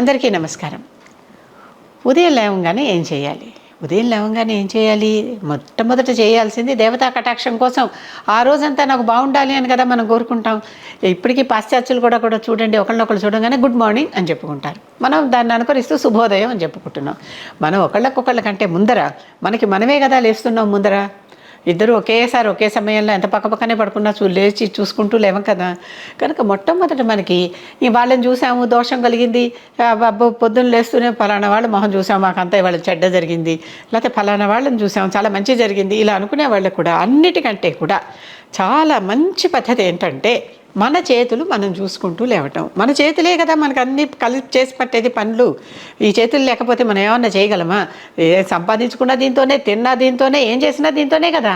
అందరికీ నమస్కారం. ఉదయం లేవగానే ఏం చేయాలి? ఉదయం లేవగానే ఏం చేయాలి? మొట్టమొదట చేయాల్సింది దేవతా కటాక్షం కోసం ఆ రోజంతా నాకు బాగుండాలి అని కదా మనం కోరుకుంటాం. ఇప్పటికీ పాశ్చాత్యులు కూడా చూడండి, ఒకళ్ళనొకళ్ళు చూడగానే గుడ్ మార్నింగ్ అని చెప్పుకుంటారు. మనం దాన్ని అనుకరిస్తూ శుభోదయం అని చెప్పుకుంటున్నాం. మనం ఒకళ్ళకొకళ్ళ కంటే ముందర మనకి మనమే కదా లేస్తున్నాం. ముందర ఇద్దరు ఒకేసారి ఒకే సమయంలో ఎంత పక్కపక్కనే పడుకున్నా లేచి చూసుకుంటూ లేవం కదా. కనుక మొట్టమొదట మనకి వాళ్ళని చూసాము, దోషం కలిగింది, అబ్బో పొద్దున్న లేస్తూనే ఫలానా వాళ్ళ మొహం చూసాము, మాకంతా ఇవాళ చెడ్డ జరిగింది, లేకపోతే ఫలానా వాళ్ళని చూసాము చాలా మంచి జరిగింది, ఇలా అనుకునే వాళ్ళకు కూడా అన్నిటికంటే కూడా చాలా మంచి పద్ధతి ఏంటంటే మన చేతులు మనం చూసుకుంటూ లేవటం. మన చేతులే కదా మనకు అన్ని కలిసి చేసి పట్టేది పనులు. ఈ చేతులు లేకపోతే మనం ఏమన్నా చేయగలమా? సంపాదించుకున్న దీంతోనే, తిన్నా దీంతోనే, ఏం చేసినా దీంతోనే కదా,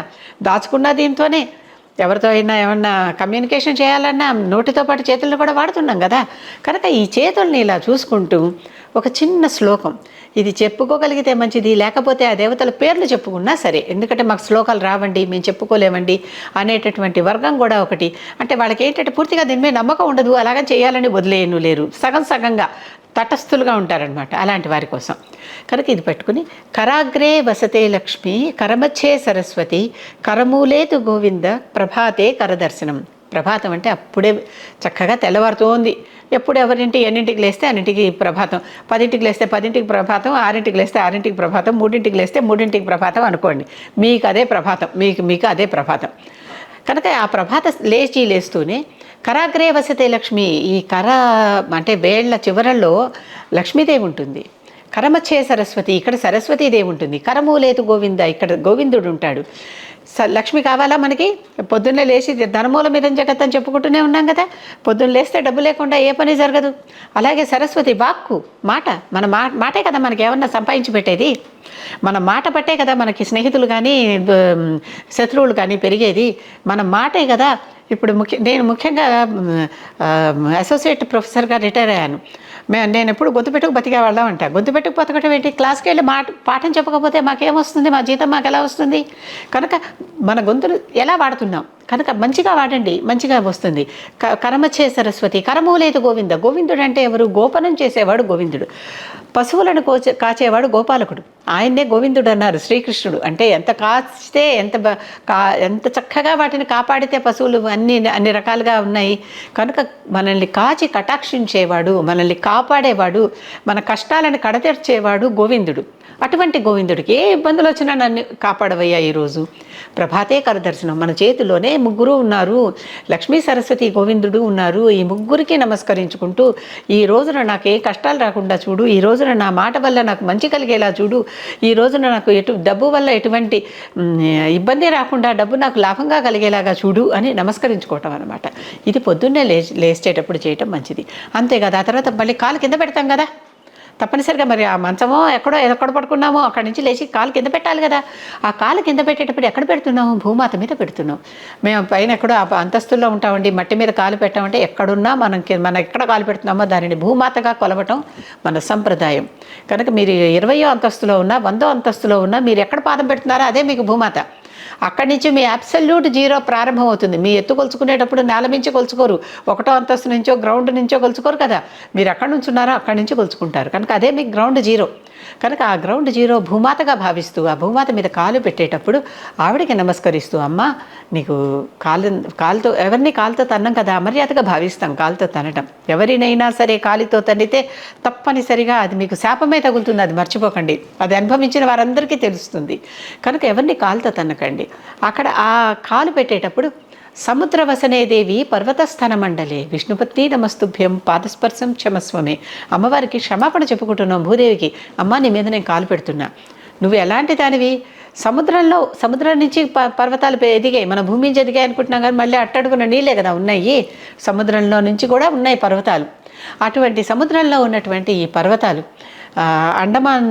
దాచుకున్నా దీంతోనే. ఎవరితో అయినా ఏమన్నా కమ్యూనికేషన్ చేయాలన్నా నోటితో పాటు చేతులను కూడా వాడుతున్నాం కదా. కనుక ఈ చేతుల్ని ఇలా చూసుకుంటూ ఒక చిన్న శ్లోకం, ఇది చెప్పుకోగలిగితే మంచిది, లేకపోతే ఆ దేవతల పేర్లు చెప్పుకున్నా సరే, ఎందుకంటే మాకు శ్లోకాలు రావండి, మేము చెప్పుకోలేమండి అనేటటువంటి వర్గం కూడా ఒకటి. అంటే వాళ్ళకి ఏంటంటే పూర్తిగా దీని మీద నమ్మకం ఉండదు, అలాగని చేయాలని వదిలేయను లేరు, సగం సగంగా తటస్థులుగా ఉంటారనమాట, అలాంటి వారి కోసం. కనుక ఇది పెట్టుకుని కరాగ్రే వసతే లక్ష్మి, కరమచ్చే సరస్వతి, కరమూలేతు గోవింద, ప్రభాతే కరదర్శనం. ప్రభాతం అంటే అప్పుడే చక్కగా తెల్లవారుతోంది. ఎప్పుడు ఎవరింటి ఎన్నింటికి లేస్తే అన్నింటికి ప్రభాతం, 10ంటికి లేస్తే 10ంటికి ప్రభాతం, 6ంటికి లేస్తే 6ంటికి ప్రభాతం, 3ంటికి లేస్తే 3ంటికి ప్రభాతం అనుకోండి. మీకు అదే ప్రభాతం, మీకు అదే ప్రభాతం. కనుక ఆ ప్రభాత లేస్తూనే కరాగ్రే వసతే లక్ష్మి, ఈ కర అంటే వేళ్ల చివరల్లో లక్ష్మీదేవి ఉంటుంది. కరమచ్చే సరస్వతి, ఇక్కడ సరస్వతీదేవి ఉంటుంది. కరమూలేతు గోవింద, ఇక్కడ గోవిందుడు ఉంటాడు. లక్ష్మి కావాలా మనకి? పొద్దున్నే లేచి ధనమూల మీద జగత్ అని చెప్పుకుంటూనే ఉన్నాం కదా. పొద్దున్న లేస్తే డబ్బు లేకుండా ఏ పని జరగదు. అలాగే సరస్వతి వాక్కు, మాట, మన మాటే కదా మనకి ఏమన్నా సంపాదించి పెట్టేది. మన మాట పట్టే కదా మనకి స్నేహితులు కానీ శత్రువులు కానీ పెరిగేది. మన మాటే కదా. ఇప్పుడు నేను ముఖ్యంగా అసోసియేట్ ప్రొఫెసర్గా రిటైర్ అయ్యాను. నేను ఎప్పుడు గొంతుపెట్టుకు బతికే వాళ్ళం అంట. గొంతుపెట్టుకు బతకటం ఏంటి? క్లాస్కి వెళ్ళి పాఠం చెప్పకపోతే మాకేమొస్తుంది? మా జీతం మాకు ఎలా వస్తుంది? కనుక మన గొంతును ఎలా వాడుతున్నాం? కనుక మంచిగా వాడండి, మంచిగా వస్తుంది. కరమచ్చే సరస్వతి, కరమూలేతు గోవింద. గోవిందుడు అంటే ఎవరు? గోపనం చేసేవాడు గోవిందుడు. పశువులను కాచేవాడు గోపాలకుడు. ఆయన్నే గోవిందుడు అన్నారు శ్రీకృష్ణుడు. అంటే ఎంత కాస్తే ఎంత చక్కగా వాటిని కాపాడితే పశువులు అన్ని రకాలుగా ఉన్నాయి. కనుక మనల్ని కాచి కటాక్షించేవాడు, మనల్ని కాపాడేవాడు, మన కష్టాలను కడతెర్చేవాడు గోవిందుడు. అటువంటి గోవిందుడికి ఏ ఇబ్బందులు వచ్చినా నన్ను కాపాడవయ్యా ఈరోజు. ప్రభాతే కరదర్శనం, మన చేతిలోనే ముగ్గురు ఉన్నారు, లక్ష్మీ సరస్వతి గోవిందుడు ఉన్నారు. ఈ ముగ్గురికి నమస్కరించుకుంటూ ఈ రోజున నాకు ఏ కష్టాలు రాకుండా చూడు, ఈ రోజున నా మాట వల్ల నాకు మంచి కలిగేలా చూడు, ఈ రోజున నాకు డబ్బు వల్ల ఎటువంటి ఇబ్బంది రాకుండా డబ్బు నాకు లాభంగా కలిగేలాగా చూడు అని నమస్కరించుకోవటం అనమాట. ఇది పొద్దున్నే లేచేటప్పుడు చేయటం మంచిది. అంతే కదా. ఆ తర్వాత మళ్ళీ కాలు కింద పెడతాం కదా తప్పనిసరిగా. మరి ఆ మంచమో ఎక్కడ పడుకున్నామో అక్కడి నుంచి లేచి కాలు కింద పెట్టాలి కదా. ఆ కాలు కింద పెట్టేటప్పుడు ఎక్కడ పెడుతున్నాము? భూమాత మీద పెడుతున్నాం. మేము పైన ఎక్కడో అంతస్తుల్లో ఉంటామండి, మట్టి మీద కాలు పెట్టామంటే ఎక్కడున్నా మనం ఎక్కడ కాలు పెడుతున్నామో దానిని భూమాతగా కొలవటం మన సంప్రదాయం. కనుక మీరు 20వ అంతస్తులో ఉన్నా, 100వ అంతస్తులో ఉన్నా, మీరు ఎక్కడ పాదం పెడుతున్నారో అదే మీకు భూమాత. అక్కడి నుంచి మీ అబ్సల్యూట్ జీరో ప్రారంభం అవుతుంది. మీ ఎత్తు కొలుచుకునేటప్పుడు నేల నుంచి కొలుచుకోరు, 1వ అంతస్తు నుంచో గ్రౌండ్ నుంచో కొలుచుకోరు కదా. మీరు ఎక్కడి నుంచి ఉన్నారో అక్కడి నుంచి కొలుచుకుంటారు. కనుక అదే మీకు గ్రౌండ్ జీరో. కనుక ఆ గ్రౌండ్ జీరో భూమాతగా భావిస్తూ ఆ భూమాత మీద కాలు పెట్టేటప్పుడు ఆవిడికి నమస్కరిస్తూ, అమ్మ నీకు కాలుతో ఎవరిని కాలుతో తన్నం కదా, అమర్యాదగా భావిస్తాం కాలుతో తనటం. ఎవరినైనా సరే కాలితో తన్నితే తప్పనిసరిగా అది మీకు శాపమే తగులుతుంది, అది మర్చిపోకండి. అది అనుభవించిన వారందరికీ తెలుస్తుంది. కనుక ఎవరిని కాలుతో తన్నకండి. అక్కడ ఆ కాలు పెట్టేటప్పుడు సముద్రవసనే దేవి పర్వతస్థాన మండలే విష్ణుపత్ని నమస్తుభ్యం పాదస్పర్శం క్షమస్వమే. అమ్మవారికి క్షమాపణ చెప్పుకుంటున్నాం భూదేవికి. అమ్మ నీ మీద నేను కాలు పెడుతున్నా, నువ్వు ఎలాంటి దానివి? సముద్రం నుంచి పర్వతాలు ఎదిగాయి, మన భూమి నుంచి ఎదిగాయి అనుకుంటున్నాం, కానీ మళ్ళీ అట్టడుగున నీళ్ళే కదా ఉన్నాయి. సముద్రంలో నుంచి కూడా ఉన్నాయి పర్వతాలు. అటువంటి సముద్రంలో ఉన్నటువంటి ఈ పర్వతాలు అండమాన్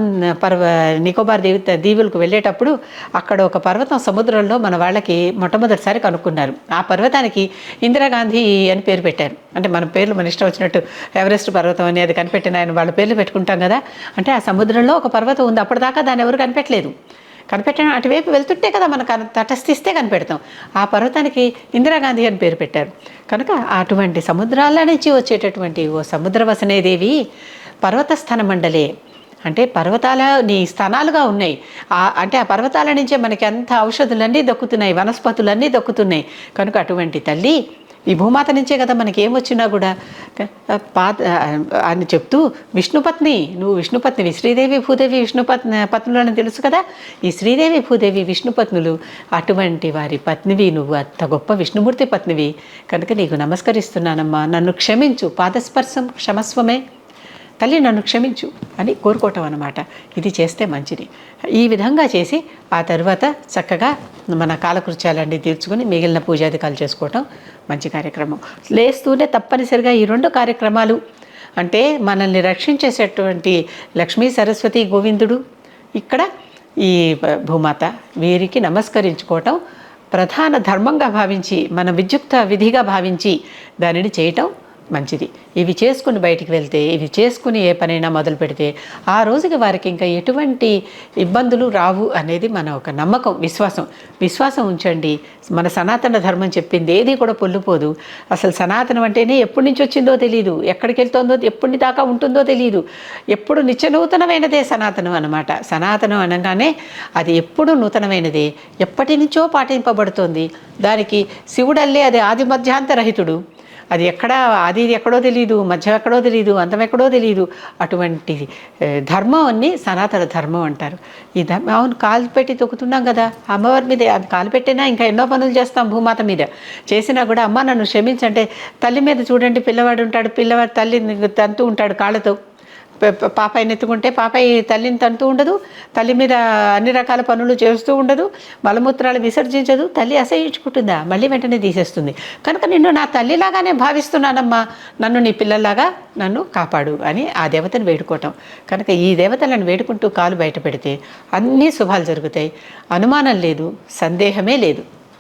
నికోబార్ దీవులకు వెళ్ళేటప్పుడు అక్కడ ఒక పర్వతం సముద్రంలో మన వాళ్ళకి మొట్టమొదటిసారి కనుక్కున్నారు. ఆ పర్వతానికి ఇందిరాగాంధీ అని పేరు పెట్టారు. అంటే మన పేర్లు మన ఇష్టం వచ్చినట్టు ఎవరెస్ట్ పర్వతం అని అది కనిపెట్టిన ఆయన వాళ్ళ పేర్లు పెట్టుకుంటాం కదా. అంటే ఆ సముద్రంలో ఒక పర్వతం ఉంది, అప్పటిదాకా దాన్ని ఎవరు కనిపెట్టలేదు. కనిపెట్టడం అటువైపు వెళ్తుంటే కదా మనకు తటస్థిస్తే కనిపెడతాం. ఆ పర్వతానికి ఇందిరాగాంధీ అని పేరు పెట్టారు. కనుక అటువంటి సముద్రాల నుంచి వచ్చేటటువంటి ఓ సముద్రవసనేదేవి పర్వత స్థన మండలే, అంటే పర్వతాల నీ స్థానాలుగా ఉన్నాయి. అంటే ఆ పర్వతాల నుంచే మనకి అంత ఔషధులన్నీ దక్కుతున్నాయి, వనస్పతులన్నీ దక్కుతున్నాయి. కనుక అటువంటి తల్లి ఈ భూమాత నుంచే కదా మనకి ఏమొచ్చినా కూడా అని చెప్తూ విష్ణుపత్ని, నువ్వు విష్ణుపత్నివి, శ్రీదేవి భూదేవి పత్నులు అని తెలుసు కదా. ఈ శ్రీదేవి భూదేవి విష్ణుపత్నులు, అటువంటి వారి పత్నివి నువ్వు, అంత గొప్ప విష్ణుమూర్తి పత్నివి. కనుక నీకు నమస్కరిస్తున్నానమ్మా, నన్ను క్షమించు, పాదస్పర్శం క్షమస్వమే, తల్లి నన్ను క్షమించు అని కోరుకోవటం అన్నమాట. ఇది చేస్తే మంచిది. ఈ విధంగా చేసి ఆ తర్వాత చక్కగా మన కాలకృత్యాలన్నీ తీర్చుకొని మిగిలిన పూజాధికాలు చేసుకోవటం మంచి కార్యక్రమం. లేస్తూనే తప్పనిసరిగా ఈ 2 కార్యక్రమాలు, అంటే మనల్ని రక్షించేసేటువంటి లక్ష్మీ సరస్వతి గోవిందుడు, ఇక్కడ ఈ భూమాత, వీరికి నమస్కరించుకోవటం ప్రధాన ధర్మంగా భావించి, మన విద్యుక్త విధిగా భావించి దానిని చేయటం మంచిది. ఇవి చేసుకుని బయటికి వెళ్తే, ఇవి చేసుకుని ఏ పనైనా మొదలు పెడితే ఆ రోజుకి వారికి ఇంకా ఎటువంటి ఇబ్బందులు రావు అనేది మన ఒక నమ్మకం, విశ్వాసం ఉంచండి. మన సనాతన ధర్మం చెప్పింది ఏది కూడా పొల్లుపోదు. అసలు సనాతనం అంటేనే ఎప్పటి నుంచి వచ్చిందో తెలియదు, ఎక్కడికి వెళ్తుందో, ఎప్పటి దాకా ఉంటుందో తెలియదు. ఎప్పుడు నిత్యనూతనమైనదే సనాతనం అన్నమాట. సనాతనం అనగానే అది ఎప్పుడు నూతనమైనదే, ఎప్పటి నుంచో పాటింపబడుతోంది. దానికి శివుడల్లే అది ఆది మధ్యాంతరహితుడు. అది అది ఎక్కడో తెలియదు, మధ్య ఎక్కడో తెలియదు, అంతం ఎక్కడో తెలియదు. అటువంటి ధర్మం అన్ని సనాతన ధర్మం అంటారు. ఈ ధర్మం, అవును, కాలు పెట్టి తొక్కుతున్నాం కదా అమ్మవారి మీద, అది కాలు పెట్టినా ఇంకా ఎన్నో పనులు చేస్తాం భూమాత మీద. చేసినా కూడా అమ్మ నన్ను క్షమించంటే, తల్లి మీద చూడండి, పిల్లవాడు ఉంటాడు, పిల్లవాడు తల్లిని తంతూ ఉంటాడు కాళ్ళతో. పాపాయిని ఎత్తుకుంటే పాపాయి తల్లిని తంతూ ఉండదు, తల్లి మీద అన్ని రకాల పనులు చేస్తూ ఉండదు, మలమూత్రాలు విసర్జించదు. తల్లి అసహించుకుంటుందా, మళ్ళీ వెంటనే తీసేస్తుంది. కనుక నిన్ను నా తల్లిలాగానే భావిస్తున్నానమ్మా, నన్ను నీ పిల్లల్లాగా నన్ను కాపాడు అని ఆ దేవతను వేడుకోవటం. కనుక ఈ దేవతలను వేడుకుంటూ కాలు బయట పెడితే అన్నీ శుభాలు జరుగుతాయి. అనుమానం లేదు, సందేహమే లేదు.